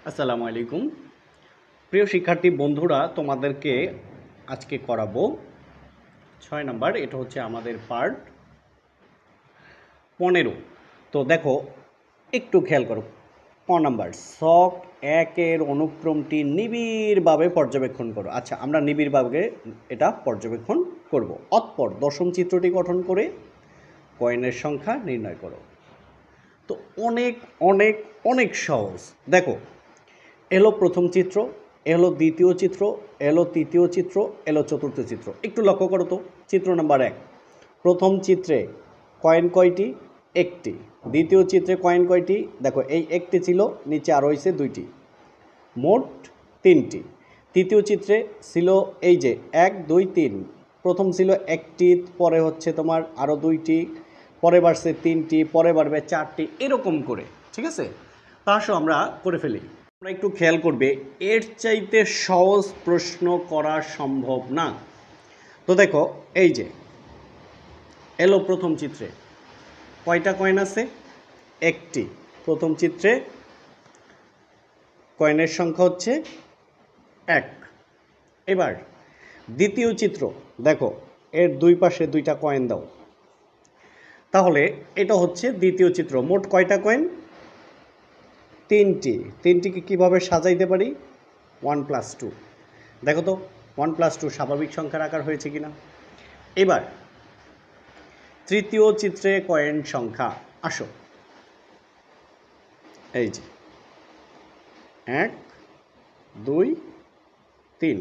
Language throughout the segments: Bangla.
আসসালামু আলাইকুম। প্রিয় শিক্ষার্থী বন্ধুরা, তোমাদেরকে আজকে করাবো 6 নাম্বার। এটা হচ্ছে আমাদের পার্ট 15। তো দেখো, একটু খেয়াল করো। 5 নাম্বার, ছক 1-এর অনুক্রমটি নিবিড়ভাবে পর্যবেক্ষণ করো। আচ্ছা, আমরা নিবিড়ভাবে এটা পর্যবেক্ষণ করব। অতঃপর দশম চিত্রটি গঠন করে কয়েনের সংখ্যা নির্ণয় করো। তো অনেক অনেক অনেক সহজ। দেখো, এলো প্রথম চিত্র, এলো দ্বিতীয় চিত্র, এলো তৃতীয় চিত্র, এলো চতুর্থ চিত্র। একটু লক্ষ্য করো তো। চিত্র নাম্বার 1, প্রথম চিত্রে কয়েন কয়টি? একটি। দ্বিতীয় চিত্রে কয়েন কয়টি? দেখো, এই একটি ছিল, নিচে আরও হয়েছে দুইটি, মোট 3টি। তৃতীয় চিত্রে ছিল এই যে 1 2 3, প্রথম ছিল একটি, পরে হচ্ছে তোমার আরও দুইটি, পরে বাড়ছে 3টি, পরে বাড়বে 4টি, এরকম করে। ঠিক আছে, তা আসো আমরা করে ফেলি। তোমরা একটু খেয়াল করবে, এর চাইতে সহজ প্রশ্ন করা সম্ভব না। তো দেখো, এই যে এলো প্রথম চিত্রে কয়টা কয়েন আছে? একটি। প্রথম চিত্রে কয়েনের সংখ্যা হচ্ছে 1। এবার দ্বিতীয় চিত্র দেখো, এর দুই পাশে দুইটা কয়েন দাও, তাহলে এটা হচ্ছে দ্বিতীয় চিত্র। মোট কয়টা কয়েন? 3টি। 3টিকে কীভাবে সাজাইতে পারি? 1 + 2। দেখো তো, 1 + 2 স্বাভাবিক সংখ্যার আকার হয়েছে কিনা। এবার তৃতীয় চিত্রে কয়েন সংখ্যা, আসো, এই যে 1 2 3,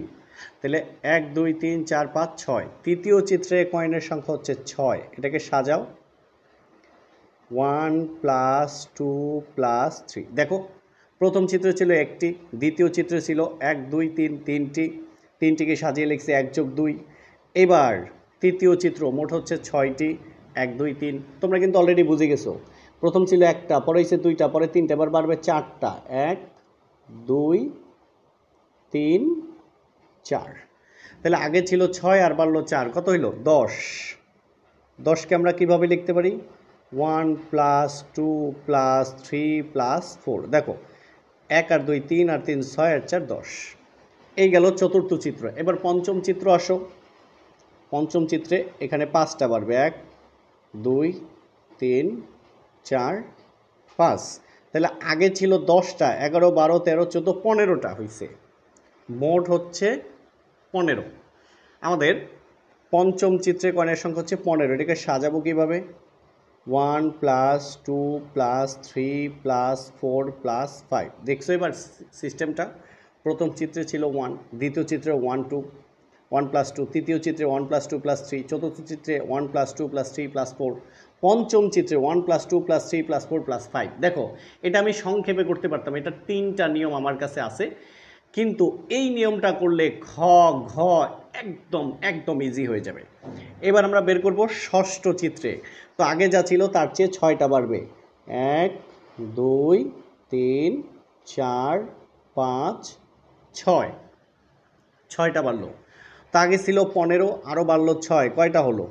তাহলে 1 2 3 4 5 6। তৃতীয় চিত্রে কয়েনের সংখ্যা হচ্ছে 6। এটাকে সাজাও 1 + 2 + 3। দেখো, প্রথম চিত্রে ছিল একটি, দ্বিতীয় চিত্রে ছিল 1 2 3 3টি, 3টিকে সাজিয়ে লিখছে 1 + 2। এবার তৃতীয় চিত্র মোট হচ্ছে 6টি, 1 2 3। তোমরা কিন্তু অলরেডি বুঝে গেছো, প্রথম ছিল একটা, পরে হয়েছে দুইটা, পরে 3টা, এবার বাড়বে 4টা। 1 2 3 4। তাহলে আগে ছিল 6 আর বাড়লো 4, কত হইল? 10। 10কে আমরা কীভাবে লিখতে পারি? 1 + 2 + 3 + 4। দেখো, 1 আর 2 3 আর 3 6 আর 4 10। এই গেল চতুর্থ চিত্র। এবার পঞ্চম চিত্র আসো। পঞ্চম চিত্রে এখানে 5টা বাড়বে, 1 2 3 4 5। তাহলে আগে ছিল 10টা, 11 12 13 14 15টা হয়েছে, মোট হচ্ছে 15। আমাদের পঞ্চম চিত্রে কয়েনের সংখ্যা হচ্ছে 15। এটাকে সাজাবো কীভাবে? 1 + 2 + 3 + 4 + 5। দেখছো এবার সিস্টেমটা? প্রথম চিত্রে ছিল 1, দ্বিতীয় চিত্রে 1 2 1 + 2, তৃতীয় চিত্রে 1 + 2 + 3, চতুর্থ চিত্রে 1 + 2 + 3 + 4, পঞ্চম চিত্রে 1 + 2 + 3 + 4 + 5। দেখো, এটা আমি সংক্ষেপে করতে পারতাম, এটা 3টা নিয়ম আমার কাছে আছে, কিন্তু এই নিয়মটা করলে খ ঘ একদম একদম ইজি হয়ে যাবে। এবার আমরা বের করব ষষ্ঠ চিত্রে। তো আগে যা ছিল তার চেয়ে 6টা বাড়বে, 1 2 3 4 5 6, 6টা বাড়লো। তা আগে ছিল 15, আরও বাড়লো 6, কয়টা হলো?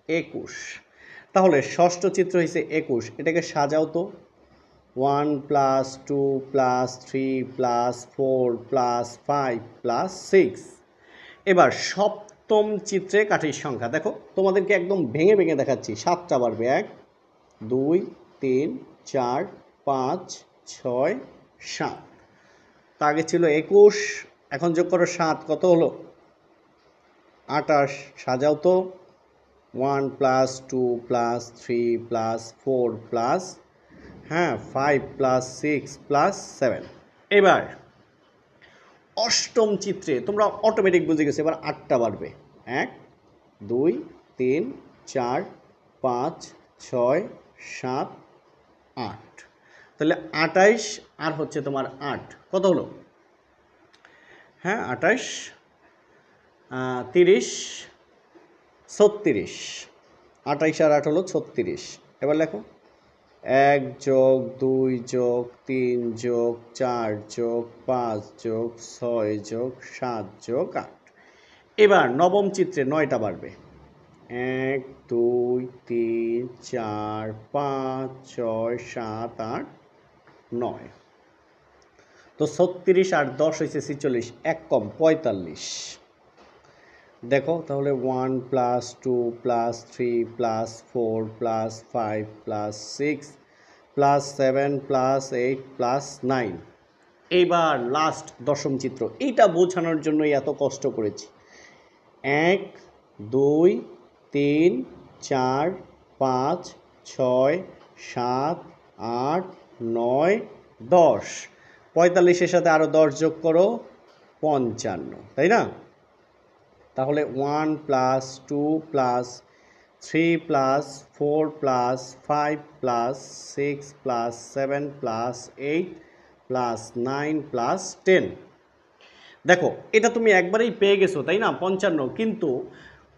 21। তাহলে ষষ্ঠ চিত্র হয়েছে 21। এটাকে সাজাও তো, 1 + 2 + 3 + 4 + 5 + 6। এবার সপ্তম চিত্রে কাঠির সংখ্যা দেখো, তোমাদেরকে একদম ভেঙে ভেঙে দেখাচ্ছি। 7টা বাড়বে, 1 2 3 4 5 6 7। তা আগে ছিল 21, এখন যোগ করো 7, কত হলো? 28। সাজাও তো, 1 + 2 + 3 + 4 5 + 6 + 7। এবার অষ্টম চিত্রে তোমরা অটোমেটিক বুঝে গেছো, এবার 8টা বাড়বে, 1 2 3 4 5 6 7 8। তাহলে 28 আর হচ্ছে তোমার 8, কত হলো? 28 30 36। 28 আর 8 হলো 36। এবার লেখো 1 + 2 + 3 + 4 + 5 + 6 + 7 + 8। এবার নবম চিত্রে 9টা বাড়বে, 1 2 3 4 5 6 7 8 9। তো 36 আর 10 হয়েছে 46, এক কম 45। দেখো তাহলে 1 + 2 + 3 + 4 + 5 + 6 + 7 + 8 + 9। এইবার লাস্ট দশম চিত্র, এইটা বোঝানোর জন্যই এত কষ্ট করেছি। 1 2 3 4 5 6 7 8 9 10, 45-এর সাথে আরও 10 যোগ করো 55, তাই না? তাহলে 1 + 2 + 3 + 4 + 5 + 6 + 7 + 8 + 9 + 10। দেখো এটা তুমি একবারেই পেয়ে গেছো, তাই না? 55। কিন্তু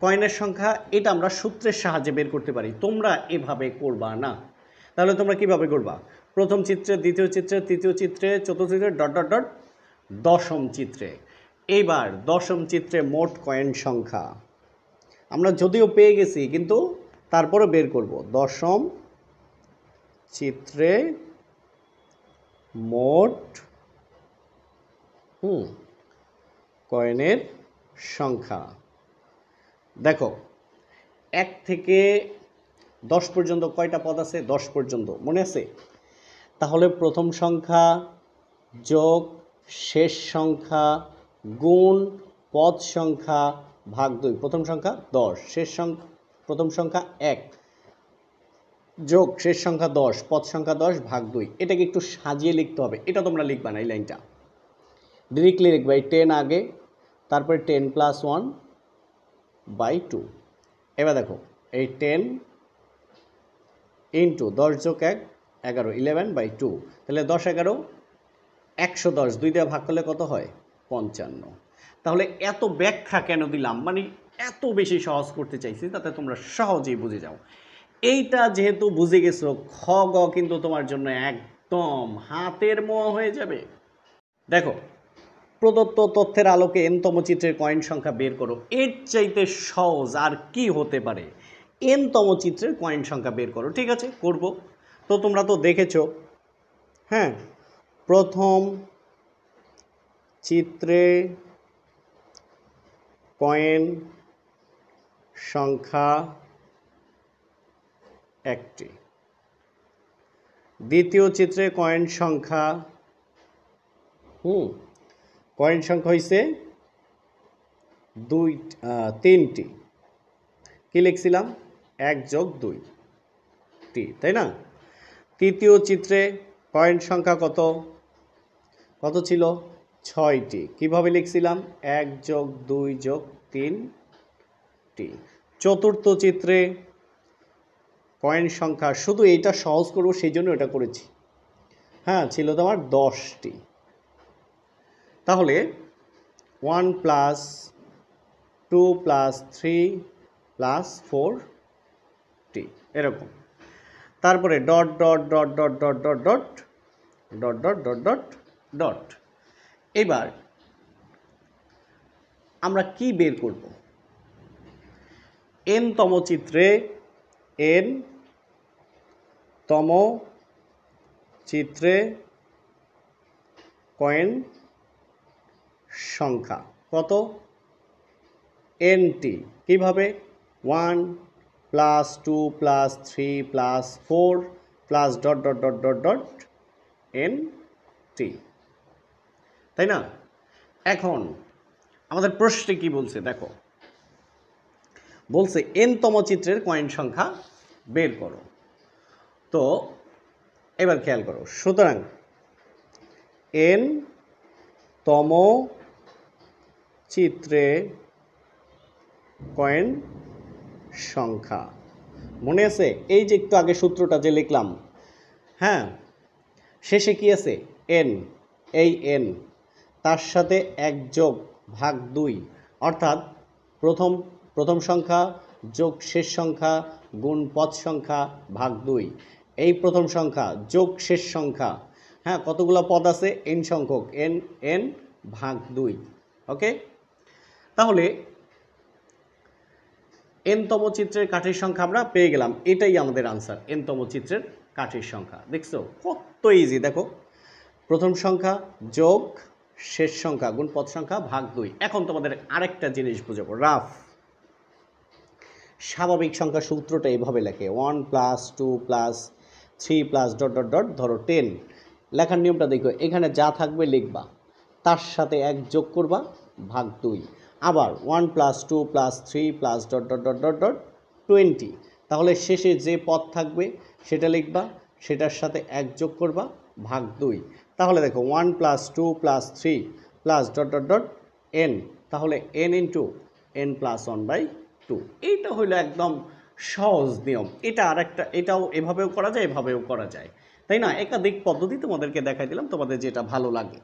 কয়েনের সংখ্যা এটা আমরা সূত্রের সাহায্যে বের করতে পারি, তোমরা এভাবে করবা না। তাহলে তোমরা কিভাবে করবা? প্রথম চিত্রে, দ্বিতীয় চিত্রে, তৃতীয় চিত্রে, চতুর্থ চিত্রে, ডট ডট ডট, দশম চিত্রে। এইবার দশম চিত্রে মোট কয়েন সংখ্যা আমরা যদিও পেয়ে গেছি, কিন্তু তারপরে বের করব। দশম চিত্রে মোট কয়েনের সংখ্যা। দেখো 1 থেকে 10 পর্যন্ত কয়টা পদ আছে? 10 পর্যন্ত, মনে আছে? তাহলে প্রথম সংখ্যা যোগ শেষ সংখ্যা গুণ পদ সংখ্যা ভাগ 2। প্রথম সংখ্যা 10, প্রথম সংখ্যা 1 যোগ শেষ সংখ্যা 10, পদ সংখ্যা 10 ভাগ 2। এটাকে একটু সাজিয়ে লিখতে হবে, এটা তোমরা লিখবা না, এই লাইনটা ডিরেক্টলি লিখবা। 10 আগে, তারপরে 10 + 1/2। এবার দেখো এই 10 ইন্টু 10 যোগ 1 11, 11/2। তাহলে 10 11 110, 2 দিয়ে ভাগ করলে কত হয়? 55। তাহলে এত ব্যাখ্যা কেন দিলাম? মানে এত বেশি সহজ করতে চাইছি যাতে তোমরা সহজেই বুঝে যাও। এইটা যেহেতু বুঝে গেছো, খ গ কিন্তু তোমার জন্য একদম হাতের মোয়া হয়ে যাবে। দেখো প্রদত্ত তথ্যের আলোকে n তম চিত্রের কয়েন সংখ্যা বের করো। এর চাইতে সহজ আর কি হতে পারে? n তম চিত্রের কয়েন সংখ্যা বের করো। ঠিক আছে, করব। তো তোমরা তো দেখেছো, হ্যাঁ, প্রথম চিত্রে কয়েন সংখ্যা 1টি, দ্বিতীয় চিত্রে কয়েন সংখ্যা হয়েছে 3টি। কি লিখছিলাম? 1 যোগ 2টি, তাই না? তৃতীয় চিত্রে কয়েন সংখ্যা কত ছিল? 6টি। কিভাবে লিখছিলাম? 1 যোগ 2 যোগ 3টি। চতুর্থ চিত্রে কয়েন সংখ্যা, শুধু এইটা সহজ করবো সেই জন্য এটা করেছি, হ্যাঁ, ছিল তোমার 10টি। তাহলে 1 + 2 + 3 + 4টি, এরকম। তারপরে dot dot dot dot dot dot dot dot dot dot dot dot. এবার আমরা কি বের করব? n-তম চিত্রে n-তম চিত্রে কয়েন সংখ্যা কত? nটি। কিভাবে? 1 + 2 + 3 + 4 + dot dot dot dot dot nটি, তাই না? এখন আমাদের প্রশ্নে কি বলছে দেখো, বলছে n-তম চিত্রের কয়েন সংখ্যা বের করো। তো এবার খেয়াল করো, সুতরাং n-তম চিত্রে কয়েন সংখ্যা, মনে আছে? এই যে একটু আগে সূত্রটা যে লিখলাম, হ্যাঁ, শেষে কি আছে? n, এই n তার সাথে 1 যোগ ভাগ 2, অর্থাৎ প্রথম সংখ্যা যোগ শেষ সংখ্যা গুণ পদ সংখ্যা ভাগ 2। এই প্রথম সংখ্যা যোগ শেষ সংখ্যা, হ্যাঁ, কতগুলো পদ আছে? n সংখ্যক, n ভাগ 2। ওকে, তাহলে n-তম চিত্রের কাঠির সংখ্যা আমরা পেয়ে গেলাম। এটাই আমাদের আনসার, n-তম চিত্রের কাঠির সংখ্যা। দেখছো কত ইজি? দেখো প্রথম সংখ্যা যোগ শেষ সংখ্যা গুণ পদ সংখ্যা ভাগ 2। এখন তোমাদের আরেকটা জিনিস বুঝাবো, রাফ স্বাভাবিক সংখ্যা সূত্রটা এইভাবে লেখে 1 + 2 + 3 + ডট ডট ডট ধরো 10। লেখার নিয়মটা দেখো, এখানে যা থাকবে লিখবা, তার সাথে 1 যোগ করবা ভাগ 2। আবার 1 + 2 + 3 + dot dot dot dot dot 20। তাহলে শেষে যে পদ থাকবে সেটা লিখবা, সেটার সাথে 1 যোগ করবা ভাগ 2। তাহলে দেখো 1 + 2 + 3 + ডট ডট ডট n, তাহলে n × n + 1/2। এইটা হলো একদম সহজ নিয়ম। এটা আরেকটা, এটাও এভাবেও করা যায়, এভাবেও করা যায়, তাই না? একাধিক পদ্ধতি তোমাদেরকে দেখাই দিলাম, তোমাদের যেটা ভালো লাগে।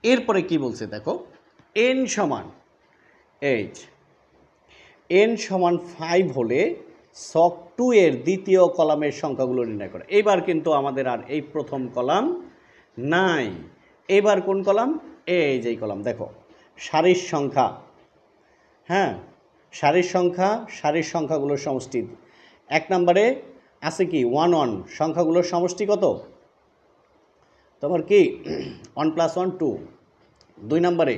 এরপরে কি বলছে দেখো, n সমান n সমান 5 হলে ছক 2 এর দ্বিতীয় কলামের সংখ্যাগুলো নির্ণয় করে। এবার কিন্তু আমাদের আর এই প্রথম কলাম নাই, এবার কোন কলাম? এই যে কলাম, দেখো সারির সংখ্যা, হ্যাঁ সারির সংখ্যা, সারির সংখ্যাগুলোর সমষ্টি। 1 নম্বরে আছে কি 1 1, সংখ্যাগুলোর সমষ্টি কত তোমার কি 1 + 1 2। 2 নম্বরে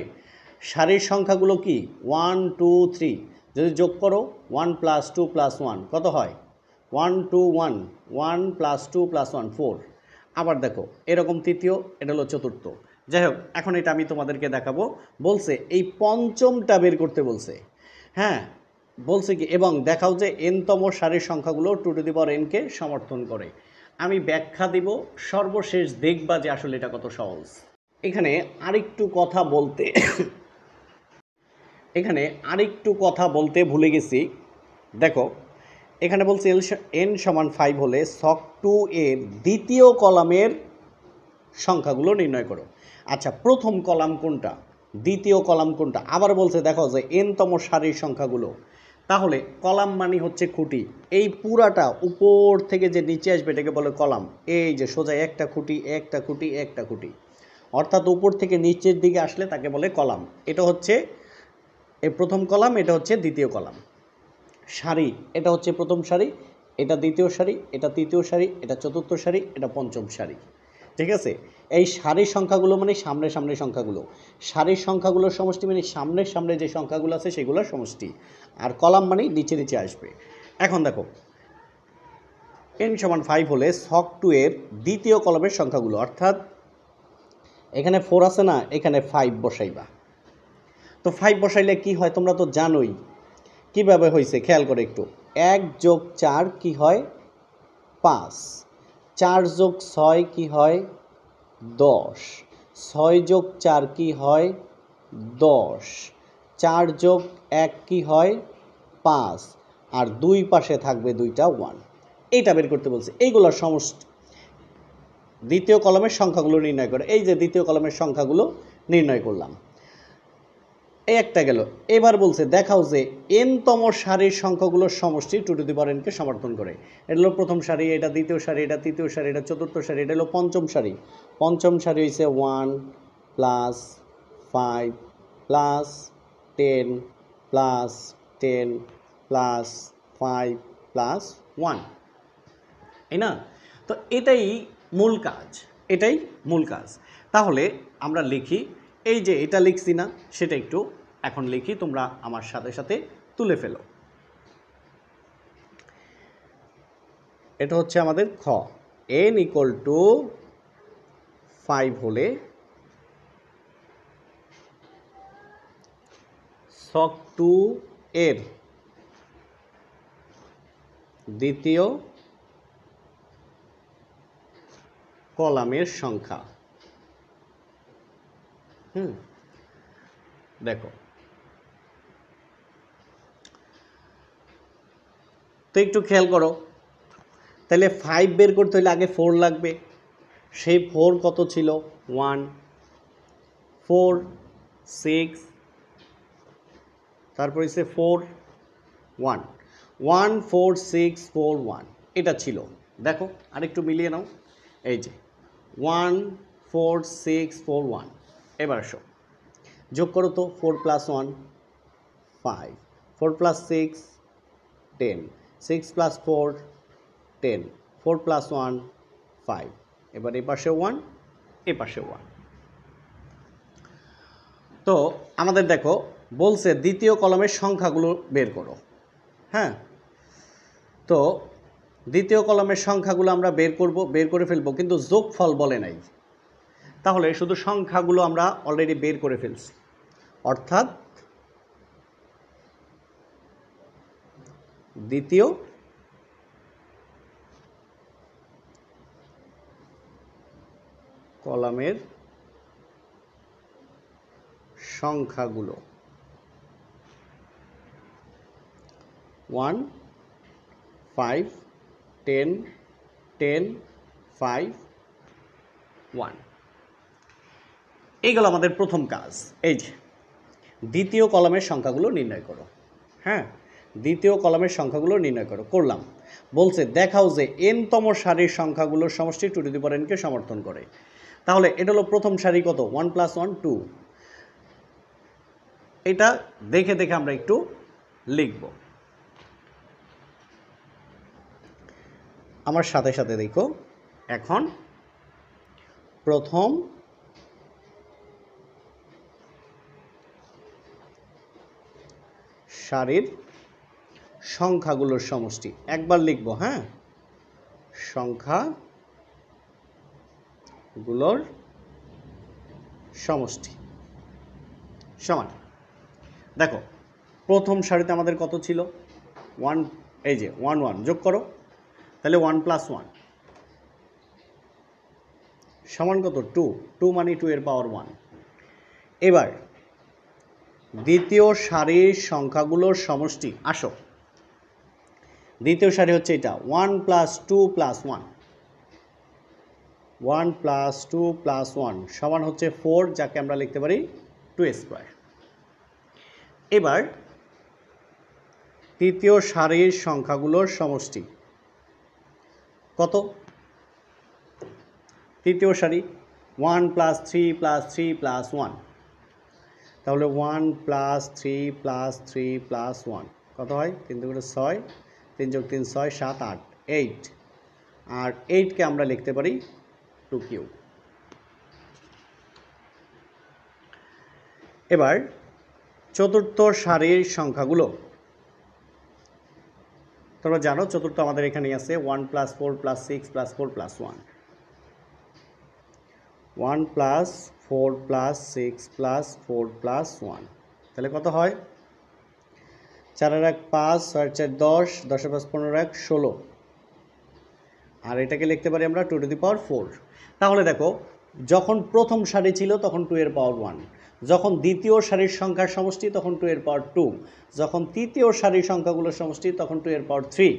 সারির সংখ্যাগুলো কি 1 2 3, যদি যোগ করো 1 + 2 + 1 কত হয় 1 2 1, 1 + 2 + 1 4। আবার দেখো এরকম তৃতীয়, এটা হলো চতুর্থ। যাই হোক, এখন এটা আমি তোমাদেরকে দেখাবো। বলছে এই পঞ্চমটা বের করতে বলছে, হ্যাঁ বলছে কি, এবং দেখাও যে n-তম সারির সংখ্যাগুলো 2n কে সমর্থন করে। আমি ব্যাখ্যা দিব, সর্বশেষ দেখবা যে আসলে এটা কত সহজ। এখানে আরেকটু কথা বলতে ভুলে গেছি। দেখো এখানে বলছে n সমান 5 হলে ছক 2 এর দ্বিতীয় কলামের সংখ্যাগুলো নির্ণয় করো। আচ্ছা, প্রথম কলাম কোনটা, দ্বিতীয় কলাম কোনটা? আবার বলছে দেখো যে n-তম সারির সংখ্যাগুলো। তাহলে কলাম মানে হচ্ছে খুঁটি, এই পুরাটা উপর থেকে যে নিচে আসবে এটাকে বলে কলাম। এই যে সোজা একটা খুঁটি, একটা খুঁটি, একটা খুঁটি, অর্থাৎ উপর থেকে নিচের দিকে আসলে তাকে বলে কলাম। এটা হচ্ছে এই প্রথম কলাম, এটা হচ্ছে দ্বিতীয় কলাম। সারি, এটা হচ্ছে প্রথম সারি, এটা দ্বিতীয় সারি, এটা তৃতীয় সারি, এটা চতুর্থ সারি, এটা পঞ্চম সারি। ঠিক আছে, এই সারির সংখ্যাগুলো মানে সামনে সামনে সংখ্যাগুলো, সারির সংখ্যাগুলোর সমষ্টি মানে সামনের সামনে যে সংখ্যাগুলো আছে সেগুলোর সমষ্টি, আর কলাম মানে নিচে নিচে আসবে। এখন দেখো n সমান 5 হলে ছক 2 এর দ্বিতীয় কলামের সংখ্যাগুলো, অর্থাৎ এখানে 4 আছে না, এখানে 5 বসাইবা। তো 5 বসাইলে কি হয় তোমরা তো জানোই কিভাবে হয়েছে, খেয়াল করে একটু। 1 + 4 কি হয় 5, 4 + 6 কি হয় 10, 6 + 4 কি হয় 10, 4 + 1 কি হয় 5, আর দুই পাশে থাকবে দুইটা 1। এইটা বের করতে বলছে, এইগুলোর সমষ্টি। দ্বিতীয় কলামের সংখ্যাগুলো নির্ণয় করে, এই যে দ্বিতীয় কলামের সংখ্যাগুলো নির্ণয় করলাম, এই একটা গেল। এবার বলছে দেখাও যে n-তম সারির সংখ্যাগুলোর সমষ্টি 2n কে সমর্থন করে। এটা হলো প্রথম সারি, এটা দ্বিতীয় সারি, এটা তৃতীয় সারি, এটা চতুর্থ সারি, এটা হলো পঞ্চম সারি। পঞ্চম সারি হয়েছে 1 + 5 + 10 + 10 + 5 + 1, তাই না? তো এটাই মূল কাজ, এটাই মূল কাজ। তাহলে আমরা লিখি, এই যে এটা লিখছি না, সেটা একটু এখন লিখি, তোমরা আমার সাথে সাথে তুলে ফেলো। এটা হচ্ছে আমাদের খ, n = 5 হলে ছক 2 এর দ্বিতীয় কলামের সংখ্যা। দেখো তো একটু খেয়াল করো, তাহলে 5 বের করতে হলে আগে 4 লাগবে। সেই 4 কত ছিল 1, 4 6, তারপর হচ্ছে 4 1, 1 4 6 4 1, এটা ছিল। দেখো আরেকটু মিলিয়ে নাও, এই যে 1 4 6 4 1। এবার আসো যোগ করো তো, 4 + 1 5, 4 + 6 10, 6 + 4 10, 4 + 1 5। এবার এই পাশে 1, এ পাশে 1। তো আমাদের দেখো বলছে দ্বিতীয় কলামের সংখ্যাগুলো বের করো। হ্যাঁ, তো দ্বিতীয় কলামের সংখ্যাগুলো আমরা বের করে ফেলবো, কিন্তু যোগফল বলে নাই। তাহলে শুধু সংখ্যাগুলো আমরা অলরেডি বের করে ফেলছি, অর্থাৎ দ্বিতীয় কলামের সংখ্যাগুলো 1 5 10 10 5 1। এইগুলো আমাদের প্রথম কাজ। এই যে দ্বিতীয় কলামের সংখ্যাগুলো নির্ণয় করো। হ্যাঁ, দ্বিতীয় কলামের সংখ্যাগুলো নির্ণয় করো, করলাম। বলছে দেখাও যে n তম সারির সংখ্যাগুলোর সমষ্টি 2n কে সমর্থন করে। তাহলে এটা হলো প্রথম সারি, কত? 1 + 1 2। এটা দেখে দেখে আমরা একটু লিখব। আমার সাথে সাথে দেখো, এখন প্রথম সারির সংখ্যাগুলোর সমষ্টি একবার লিখব। হ্যাঁ, সংখ্যাগুলোর সমষ্টি সমান, দেখো প্রথম সারিতে আমাদের কত ছিল? 1। এই যে 1 1 যোগ করো, তাহলে 1 + 1 সমান কত? 2। 2 মানে 2^1। এবার দ্বিতীয় সারির সংখ্যাগুলোর সমষ্টি, আসো দ্বিতীয় সারি হচ্ছে এটা 1 + 2 + 1। 1 + 2 + 1 সমান হচ্ছে 4, যাকে আমরা লিখতে পারি 2^2। এবার তৃতীয় সারির সংখ্যাগুলোর সমষ্টি কত? তৃতীয় সারি 1 + 3 + 3 + 1, তাহলে 1 + 3 + 3 + 1 কত হয়? 3 × 6, 3 + 3 6 7 8 8। আর 8কে আমরা লিখতে পারি 2^3। এবার চতুর্থ সারির সংখ্যাগুলো, তোমরা জানো চতুর্থ আমাদের এখানেই আছে 1 + 4 + 6 + 4 + 1। 1 + 4 + 6 + 4 + 1, তাহলে কত হয়? 4 আর 1 5, 6 আর 4 10, 10 আর 5 15, 1 16। আর এটাকে লিখতে পারি আমরা 2^4। তাহলে দেখো, যখন প্রথম সারি ছিল তখন 2^1, যখন দ্বিতীয় সারির সংখ্যার সমষ্টি তখন 2^2, যখন তৃতীয় সারির সংখ্যাগুলোর সমষ্টি তখন 2^3,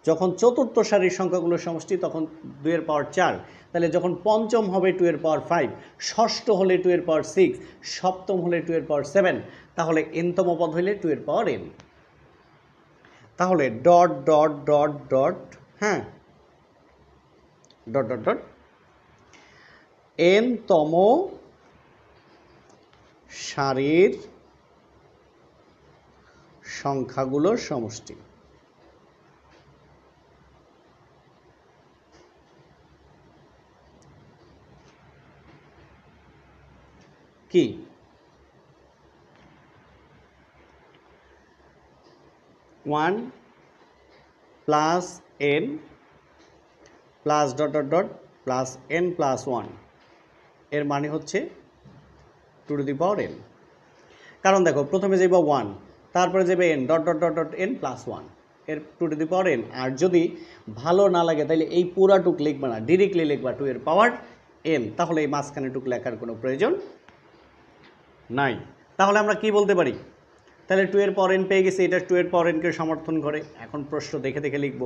যখন চতুর্থ সারির সংখ্যাগুলোর সমষ্টি তখন 2^4, তাহলে যখন পঞ্চম হবে 2^5, ষষ্ঠ হলে 2^6, সপ্তম হলে 2^7, তাহলে n তম পদ হলে 2^n। তাহলে ডট ডট ডট ডট, হ্যাঁ, ডট ডট ডট n তম সারির সংখ্যাগুলোর সমষ্টি। কি? 1 + n plus dot dot dot plus n + 1, এর মানে হচ্ছে 2^n। কারণ দেখো প্রথমে যাবে 1, তারপরে যাবে n dot dot dot dot n + 1, এর 2^n। আর যদি ভালো না লাগে তাহলে এই পুরাটুক লিখবে না, ডিরেক্টলি লিখবা 2^n, তাহলে এই মাঝখানে টুক লেখার কোনো প্রয়োজন নাই। তাহলে আমরা কি বলতে পারি? তাহলে 2^n পেয়ে গেছি, এটা 2^n কে সমর্থন করে। এখন প্রশ্ন দেখে দেখে লিখব।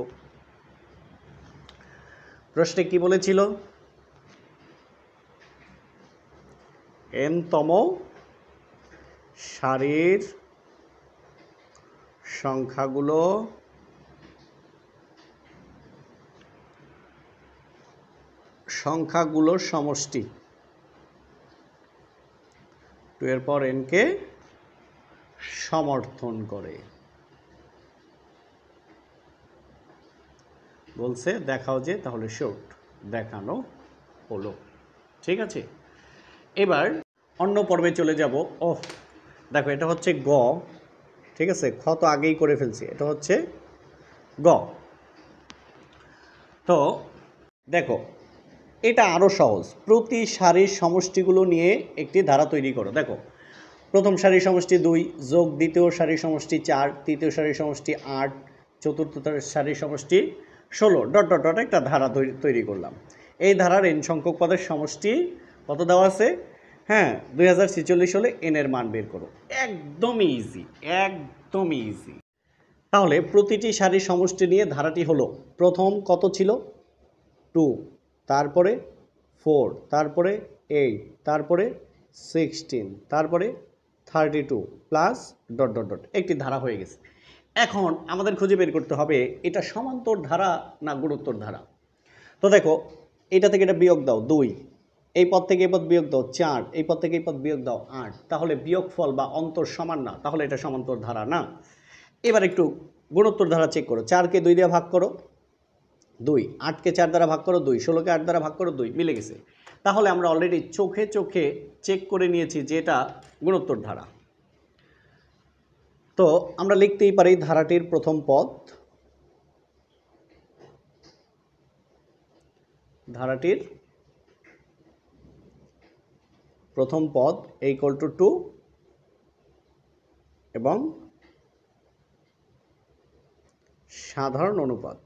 প্রশ্নে কি বলেছিল? n তম সারির সংখ্যাগুলোর সমষ্টি 2^n কে সমর্থন করে। বলছে দেখাও যে, তাহলে শর্ট দেখানো হলো। ঠিক আছে, এবার অন্য পর্বে চলে যাব। ওহ দেখো, এটা হচ্ছে গ, ঠিক আছে, খ তো আগেই করে ফেলছি, এটা হচ্ছে গ। তো দেখো, এটা আরও সহজ। প্রতি সারির সমষ্টিগুলো নিয়ে একটি ধারা তৈরি করো। দেখো, প্রথম সারির সমষ্টি 2 যোগ দ্বিতীয় সারির সমষ্টি 4, তৃতীয় সারির সমষ্টি 8, চতুর্থ সারির সমষ্টি 16, ডট ডট ডট একটা ধারা তৈরি করলাম। এই ধারার এন সংখ্যক পদের সমষ্টি কত দেওয়া আছে? হ্যাঁ, 2046 হলে এন এর মান বের করো। একদম ইজি, একদম ইজি। তাহলে প্রতিটি সারির সমষ্টি নিয়ে ধারাটি হলো, প্রথম কত ছিল? 2, তারপরে 4, তারপরে 8, তারপরে 16, তারপরে 32 প্লাস ডট ডট ডট, একটি ধারা হয়ে গেছে। এখন আমাদের খুঁজে বের করতে হবে এটা সমান্তর ধারা না গুণোত্তর ধারা। তো দেখো, এটা থেকে এটা বিয়োগ দাও 2, এই পদ থেকে এই পদ বিয়োগ দাও 4, এই পদ থেকে এই পদ বিয়োগ দাও 8, তাহলে বিয়োগফল বা অন্তর সমান না, তাহলে এটা সমান্তর ধারা না। এবার একটু গুণোত্তর ধারা চেক করো। 4কে 2 দিয়ে ভাগ করো 2, 8কে 4 দ্বারা ভাগ করো 2, 16কে 8 দ্বারা ভাগ করো 2, মিলে গেছে। তাহলে আমরা অলরেডি চোখে চোখে চেক করে নিয়েছি যে এটা গুণোত্তর ধারা। তো আমরা লিখতেই পারি ধারাটির প্রথম পদ, ধারাটির প্রথম পদ ইকুয়াল টু 2 এবং সাধারণ অনুপাত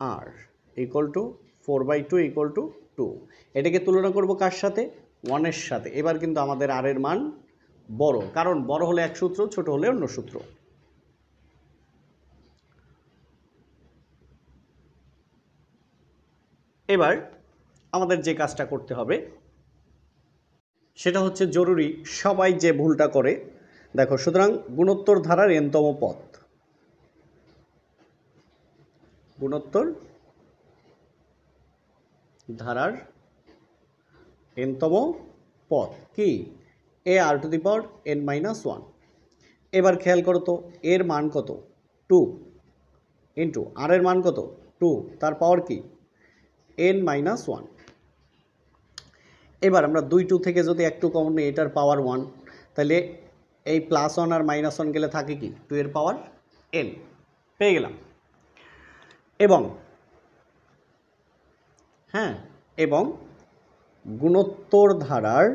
আর ইকুয়াল টু 4/2 ইকুয়াল টু 2। এটাকে তুলনা করব কার সাথে? 1 এর সাথে। এবার কিন্তু আমাদের আর এর মান বড়, কারণ বড় হলে এক সূত্র, ছোট হলে অন্য সূত্র। এবার আমাদের যে কাজটা করতে হবে সেটা হচ্ছে জরুরি, সবাই যে ভুলটা করে। দেখো, সুতরাং গুণোত্তর ধারার এনতম পদ, গুণোত্তর ধারার এনতম পদ কি? এ আর টু দি পাওয়ার n-1। এবার খেয়াল করো তো, এর মান কত? 2 ইন্টু আর এর মান কত? 2, তার পাওয়ার কি? n-1। এবার আমরা 2 থেকে যদি একটু কমন নিই, এটার পাওয়ার 1, তাহলে এই +1 আর -1 গেলে থাকে কি? 2 এর পাওয়ার n, পেয়ে গেলাম। এবং হ্যাঁ, এবং গুণোত্তর ধারার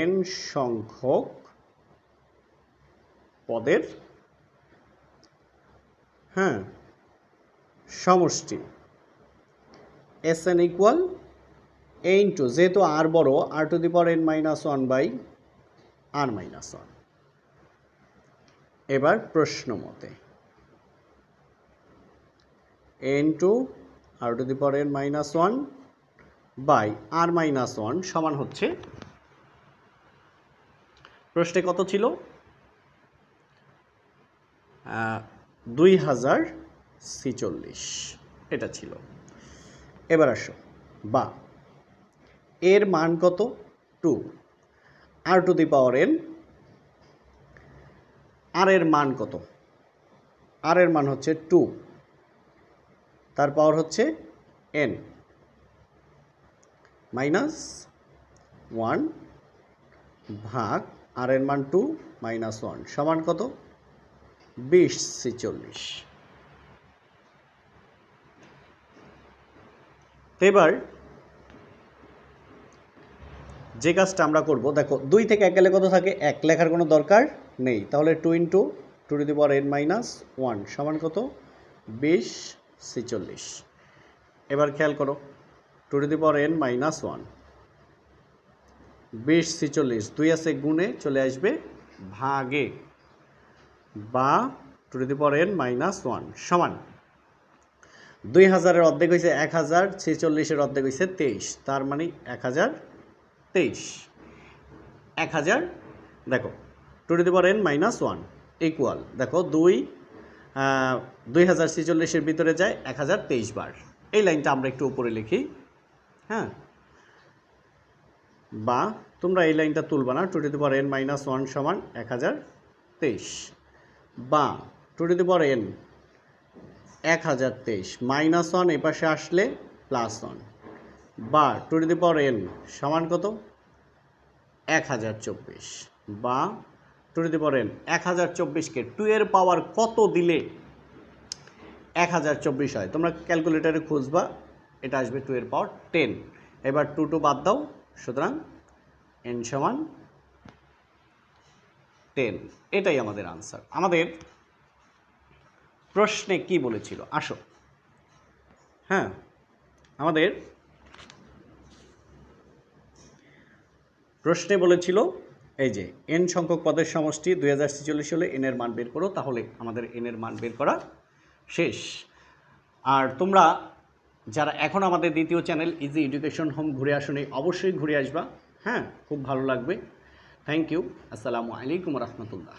n সংখ্যক পদের সমষ্টি Sn ইকুয়াল a ইন্টু, যেহেতু আর বড়, আর to the power n-1 by r-1। এবার প্রশ্ন মতে a into r to the power n-1 by r-1 সমান হচ্ছে, প্রশ্নে কত ছিল? 2046 এটা ছিল। এবার আসো, বা এর মান কত? 2, আর টু দি পাওয়ার n, আর এর মান কত? আর এর মান হচ্ছে 2, তার পাওয়ার হচ্ছে n -1 ভাগ আর এর মান 2 -1 সমান কত? 2046। এবার যে কাজটা আমরা করব, দেখো 2 থেকে 1 গেলে কত থাকে? 1 লেখার কোনো দরকার নেই, তাহলে 2 into 2 two the power n-1 সমান কত? 2046। এবার খেয়াল করো, 2 টু দি পাওয়ার n-1, 2046, 2 আছে গুণে চলে আসবে ভাগে, বা 2 টু দি পাওয়ার n-1 সমান 2000-এর অর্ধেক হয়েছে 1000, 46-এর অর্ধেক হয়েছে 23, তার মানে 1023। 1000, দেখো 2 two the power n-1 equal, দেখো 2046-এর ভিতরে যায় 1023 বার। এই লাইনটা আমরা একটু উপরে লিখি, হ্যাঁ, বা তোমরা এই লাইনটা তুলবা না, 2 টু দি পাওয়ার n-1 সমান 1023। বা two to the power n 1023 -1 এই পাশে আসলে +1 বা two to the power n সমান কত 1024 বা two to the power n 1024কে 2 এর পাওয়ার কত দিলে 1024 হয়? তোমরা ক্যালকুলেটরে খুঁজবা, এটা আসবে 2 এর পাওয়ার 10। এবার 2 বাদ দাও, সুতরাং n সমান 10। এটাই আমাদের আনসার। আমাদের প্রশ্নে কি বলেছিল আসো, হ্যাঁ আমাদের প্রশ্নে বলেছিল এই যে n সংখ্যক পদের সমষ্টি 2046 হলে n এর মান বের করো, তাহলে আমাদের n এর মান বের করা শেষ। আর তোমরা যারা এখন আমাদের দ্বিতীয় চ্যানেল ইজি এডুকেশন হোম ঘুরে আসুনি, অবশ্যই ঘুরে আসবা, হ্যাঁ খুব ভালো লাগবে। Thank you. আসসালামু আলাইকুম রহমতুল্লাহ।